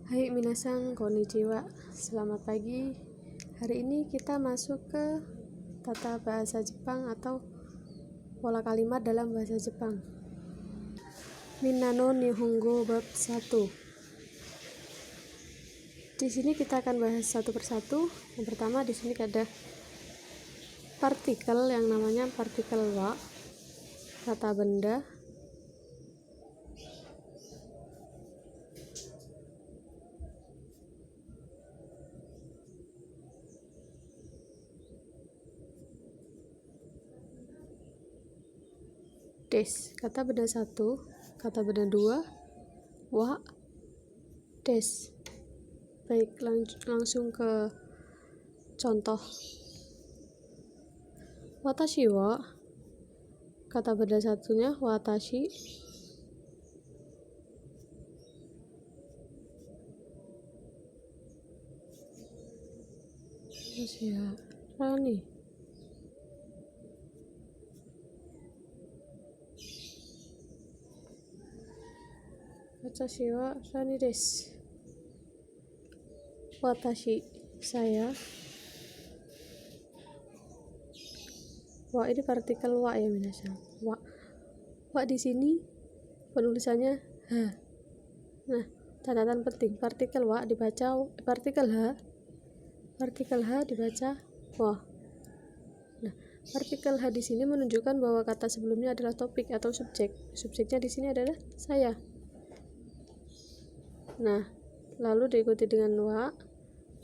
Hai minasan, konnichiwa. Selamat pagi. Hari ini kita masuk ke tata bahasa Jepang atau pola kalimat dalam bahasa Jepang. Minna no Nihongo bab 1. Di sini kita akan bahas satu persatu. Yang pertama di sini ada partikel yang namanya partikel wa, kata benda. Des, kata benda 1, kata benda 2, wa, des. Baik, langsung ke contoh. Watashi wa, kata benda satunya watashi. Terus ya, Rani. Watashi wa Rani desu. Watashi, saya. Wa ini partikel wa ya minasan. Wa di sini penulisannya ha. Nah, catatan penting, partikel wa dibaca partikel h dibaca wa. Nah, partikel h di sini menunjukkan bahwa kata sebelumnya adalah topik atau subjek. Subjeknya di sini adalah saya. Nah, lalu diikuti dengan wa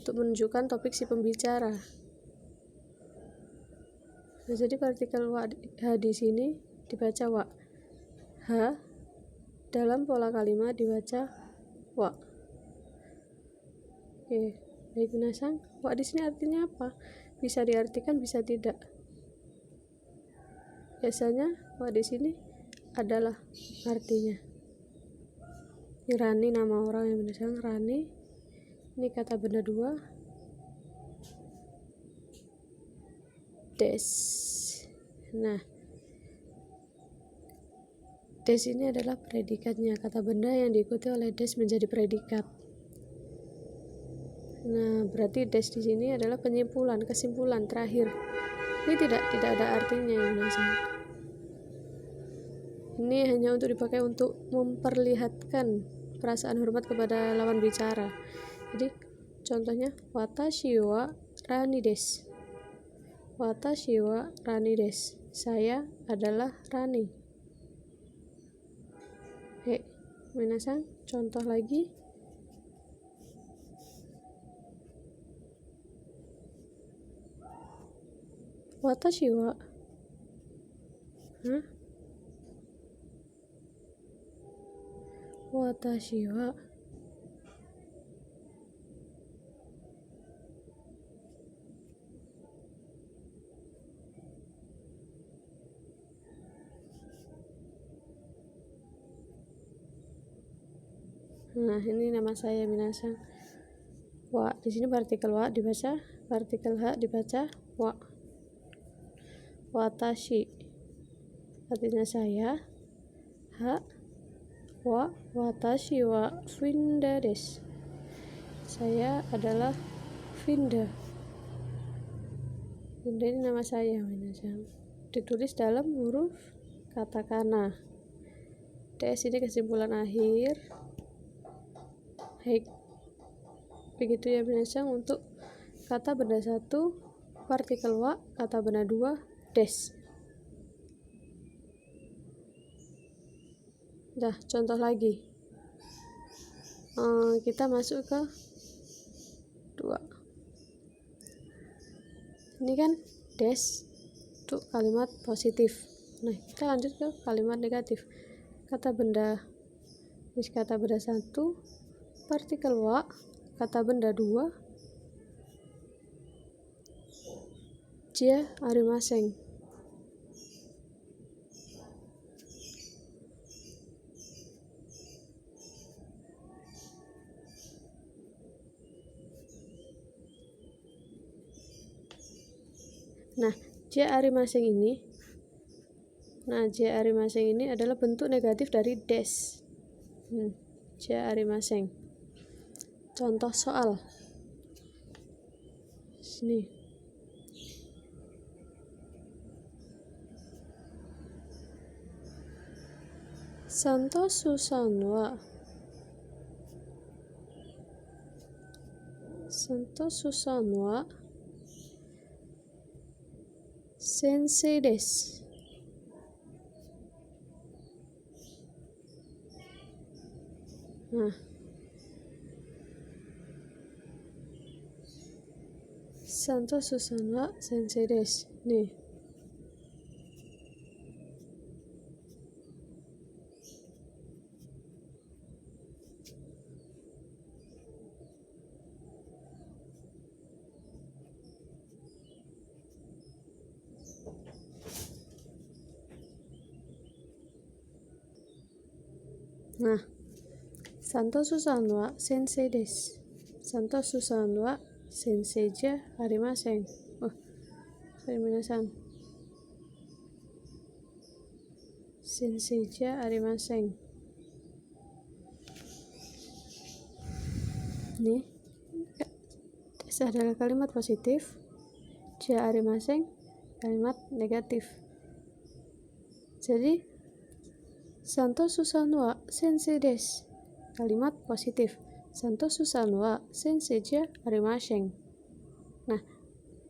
untuk menunjukkan topik si pembicara. Nah, jadi partikel wa h di sini dibaca wa. H dalam pola kalimat dibaca wa. Oke, baik minasan. Wa di sini artinya apa? Bisa diartikan, bisa tidak. Biasanya wa di sini adalah artinya. Ini Rani, nama orang yang minasan, Rani. Ini kata benda 2. Des. Nah, des ini adalah predikatnya. Kata benda yang diikuti oleh des menjadi predikat. Nah, berarti des di sini adalah penyimpulan, kesimpulan terakhir. Ini tidak ada artinya yang minasan. Ini hanya untuk dipakai untuk memperlihatkan perasaan hormat kepada lawan bicara. Jadi contohnya watashi wa Rani desu. Watashi wa Rani desu. Saya adalah Rani. Oke, minasan, contoh lagi. Watashi wa Watashi wa Nah, ini nama saya minasan. Wa di sini partikel wa dibaca, partikel ha dibaca wa. Watashi artinya saya. Ha wa watashi wa Finda desu. Saya adalah Finda. Finda ini nama saya minasan. Ditulis dalam huruf katakana. DS ini kesimpulan akhir. Baik, begitu ya minasan untuk kata benda 1 partikel wa, kata benda 2 des. Dah, contoh lagi. Kita masuk ke 2. Ini kan des untuk kalimat positif. Nah, kita lanjut ke kalimat negatif. Kata benda 1 partikel wa, kata benda 2 jia arimasen. Nah, jia arimasen ini adalah bentuk negatif dari des. Jia arimasen. Contoh soal. Sini. Santo Susanwa. Santo Susanwa sensei desu. Nah, Santo Susanwa sensei desu. Nih. Nah, Santo Susanwa sensei desu. Santo Susanwa sensei ja arimasen. Minasan. Sensei ja arimasen. Nih, adalah kalimat positif, ja arimasen kalimat negatif. Jadi Santo Susanwa sensei desu kalimat positif. Santo Susanwa sensei ja arimasen. Nah,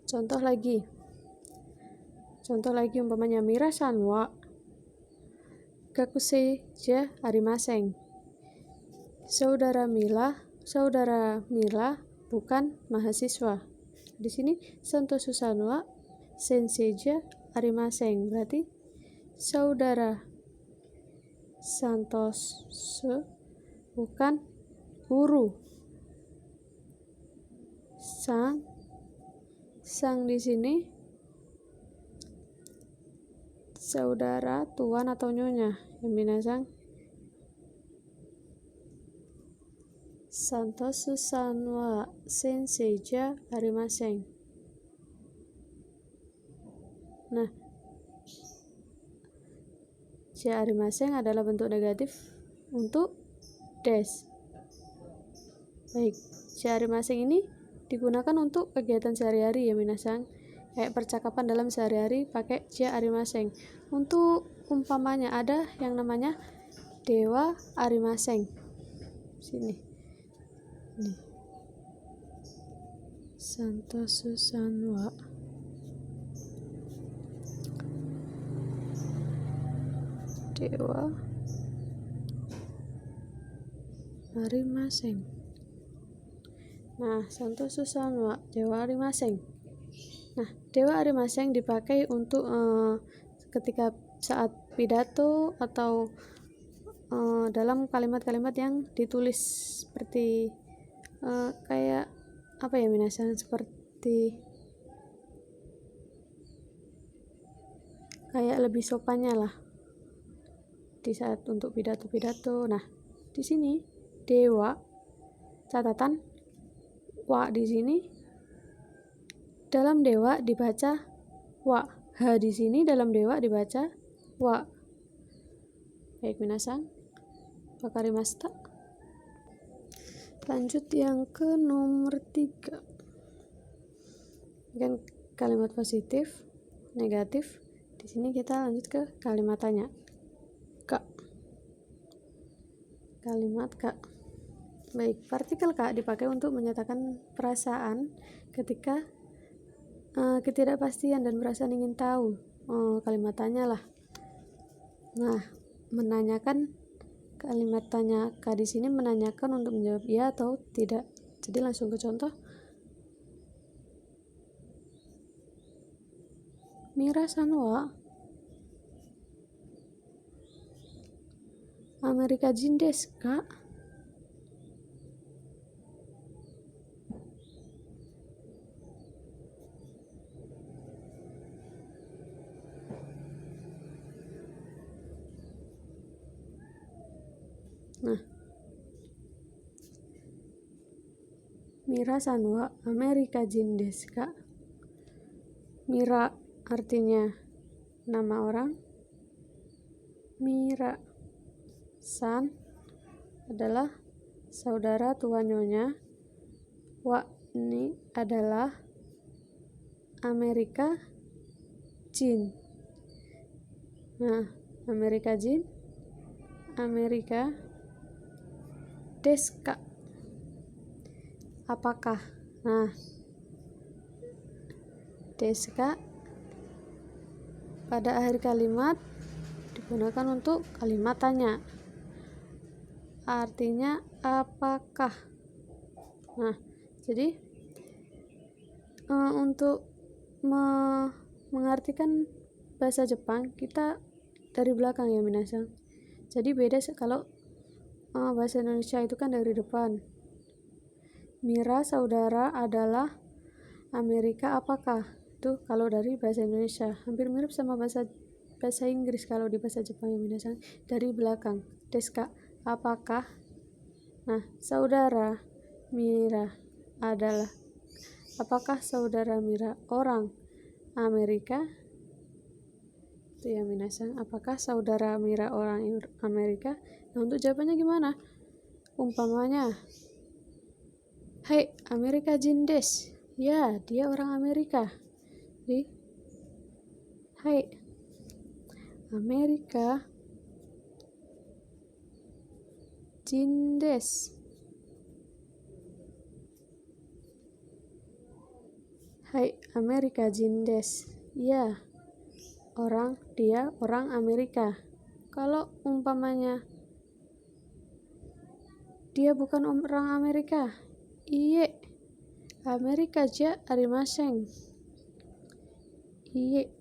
contoh lagi umpamanya Mira-san wa gakusei ja arimasen. Saudara Mila bukan mahasiswa. Di sini Santo Susanwa sensei ja arimasen, berarti saudara Santos bukan guru. Sang di sini saudara, tuan atau nyonya. Minasan. Santo Susanwa sensei ja arimasen. Nah, ja arimasen adalah bentuk negatif untuk des. Baik, ja arimasen ini digunakan untuk kegiatan sehari-hari ya minasan. Kayak percakapan dalam sehari-hari pakai ja arimasen. Untuk umpamanya ada yang namanya dewa arimasen. Sini. Nih. Santo Susanwa dewa arimasen. Nah, Santo Susanwa dewa arimasen. Nah, dewa arimasen dipakai untuk ketika saat pidato atau dalam kalimat-kalimat yang ditulis seperti kayak apa ya minasan, seperti kayak lebih sopannya lah di saat untuk pidato-pidato. Nah, di sini dewa, catatan wa di sini dalam dewa dibaca wa, ha di sini dalam dewa dibaca wa. Baik minasan, wakarimashita. Lanjut yang ke nomor 3. Kan kalimat positif, negatif. Di sini kita lanjut ke kalimat tanya. Ka. Kalimat ka. Baik, partikel ka dipakai untuk menyatakan perasaan ketika ketidakpastian dan perasaan ingin tahu. Kalimat tanya lah. Nah, menanyakan, kalimat tanya ka di sini menanyakan untuk menjawab ya atau tidak. Jadi langsung ke contoh. Mira-san wa Amerikajin desu ka? Nah, Mira-san wa Amerikajin desu ka? Mira artinya nama orang. Mira-san adalah saudara tua nyonya. Wa ini adalah Amerika Jin. Nah, Amerika Jin, Amerika deska. Apakah? Nah, deska pada akhir kalimat digunakan untuk kalimat tanya. Artinya apakah? Nah, jadi untuk mengartikan bahasa Jepang kita dari belakang ya minasang. Jadi beda kalau bahasa Indonesia itu kan dari depan. Mira saudara adalah Amerika apakah? Itu kalau dari bahasa Indonesia. Hampir mirip sama bahasa Inggris kalau di bahasa Jepang ya minasang. Dari belakang. Deska apakah? Nah, saudara Mira adalah. Apakah saudara Mira orang Amerika? Itu ya minasang. Apakah saudara Mira orang Amerika? Nah, untuk jawabannya gimana? Umpamanya, hai, Amerika Jin desu. Ya, dia orang Amerika. Jadi, hai, Amerika Jin desu. Hai, Amerika Jin desu. Ya, dia orang Amerika. Kalau umpamanya dia bukan orang Amerika, iye, Amerika ja arimasen. Iye.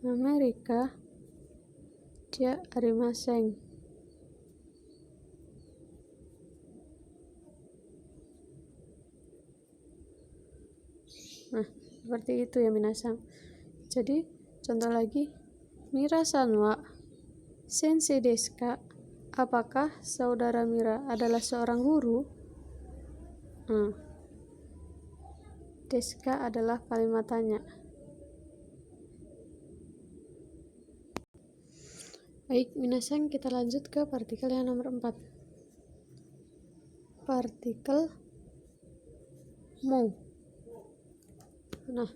Amerika ja arimasen. Nah, seperti itu ya minasang. Jadi, contoh lagi, Mira-san wa sensei desu ka? Apakah saudara Mira adalah seorang guru? Desu ka adalah kalimat tanya. Baik, minasang, kita lanjut ke partikel yang nomor 4. Partikel mo. Nah,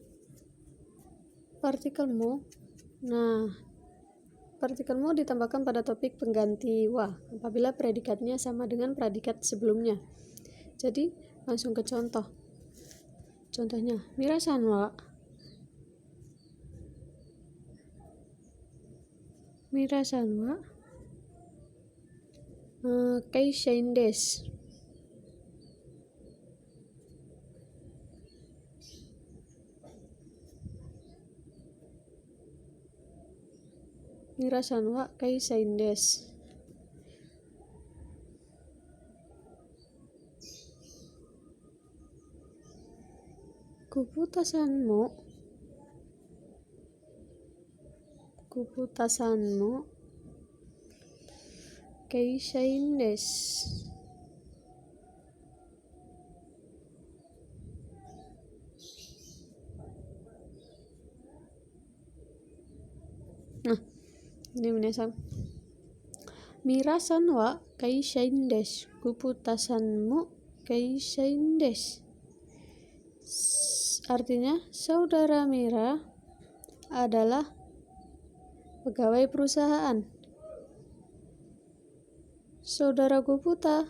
partikel mo ditambahkan pada topik pengganti wa apabila predikatnya sama dengan predikat sebelumnya. Jadi, langsung ke contoh. Contohnya, Mira-san wa keishain desu. Mira-san wa keishain desu. Kubutasan mo keishain desu. Nah, ini minasang. Mira-san wa keishain desu. Kubutasan mo keishain desu. Artinya, saudara Mira adalah pegawai perusahaan. Saudara Kuputa,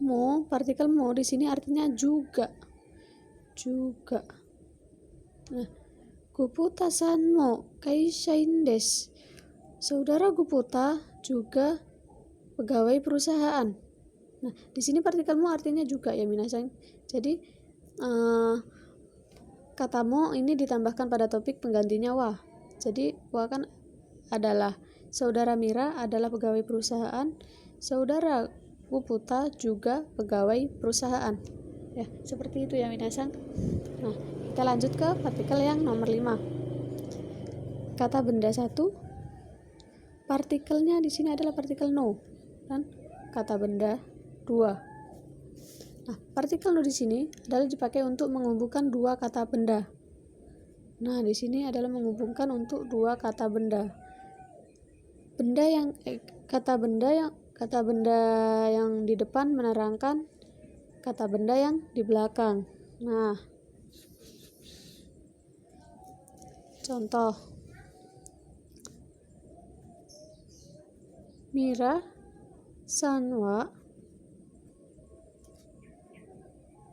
mo, partikel mo di sini artinya juga. Nah, Kuputa-san mo keishain desu. Saudara Kuputa juga pegawai perusahaan. Nah, di sini partikel mo artinya juga ya minasang. Jadi kata mo ini ditambahkan pada topik penggantinya wa. Jadi wa kan adalah saudara Mira adalah pegawai perusahaan, saudara Kuputa juga pegawai perusahaan. Ya, seperti itu ya minasang. Nah, kita lanjut ke partikel yang nomor 5. Kata benda 1. Partikelnya di sini adalah partikel no. Dan kata benda 2. Nah, partikel no di sini adalah dipakai untuk menghubungkan dua kata benda. Nah, di sini adalah menghubungkan untuk dua kata benda. Kata benda yang di depan menerangkan kata benda yang di belakang. Nah, contoh. Mira san wa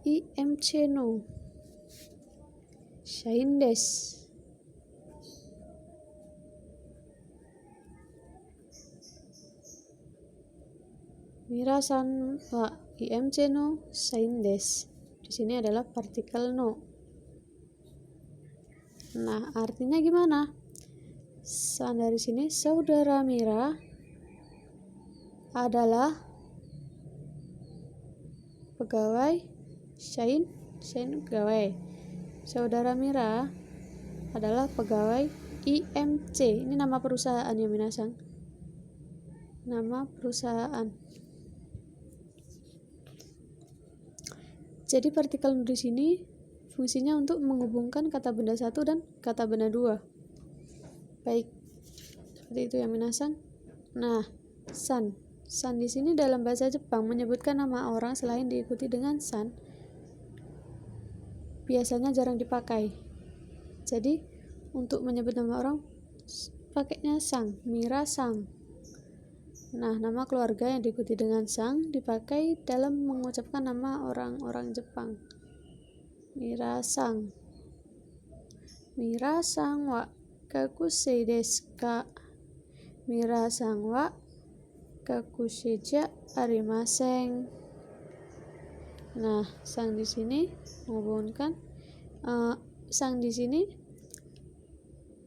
IMC no shain desu. Mira san wa IMC no shain desu. Di sini adalah partikel no. Nah, artinya gimana? San dari sini, saudara Mira adalah pegawai shain pegawai. Saudara Mira adalah pegawai IMC. Ini nama perusahaan ya minasang. Nama perusahaan. Jadi partikel di sini fungsinya untuk menghubungkan kata benda satu dan kata benda dua. Baik, seperti itu ya minasang. Nah, san di sini dalam bahasa Jepang menyebutkan nama orang selain diikuti dengan san. Biasanya jarang dipakai. Jadi untuk menyebut nama orang pakainya sang, Mira sang. Nah, nama keluarga yang diikuti dengan sang dipakai dalam mengucapkan nama orang-orang Jepang. Mira sang wa kakusei desu ka? Mira sang wa kakusei ja arimasen. Nah, sang di sini menghubungkan sang di sini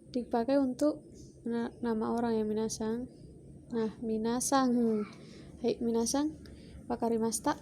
dipakai untuk nama orang ya minasang. Nah, minasang. Hai minasang, wakarimashita?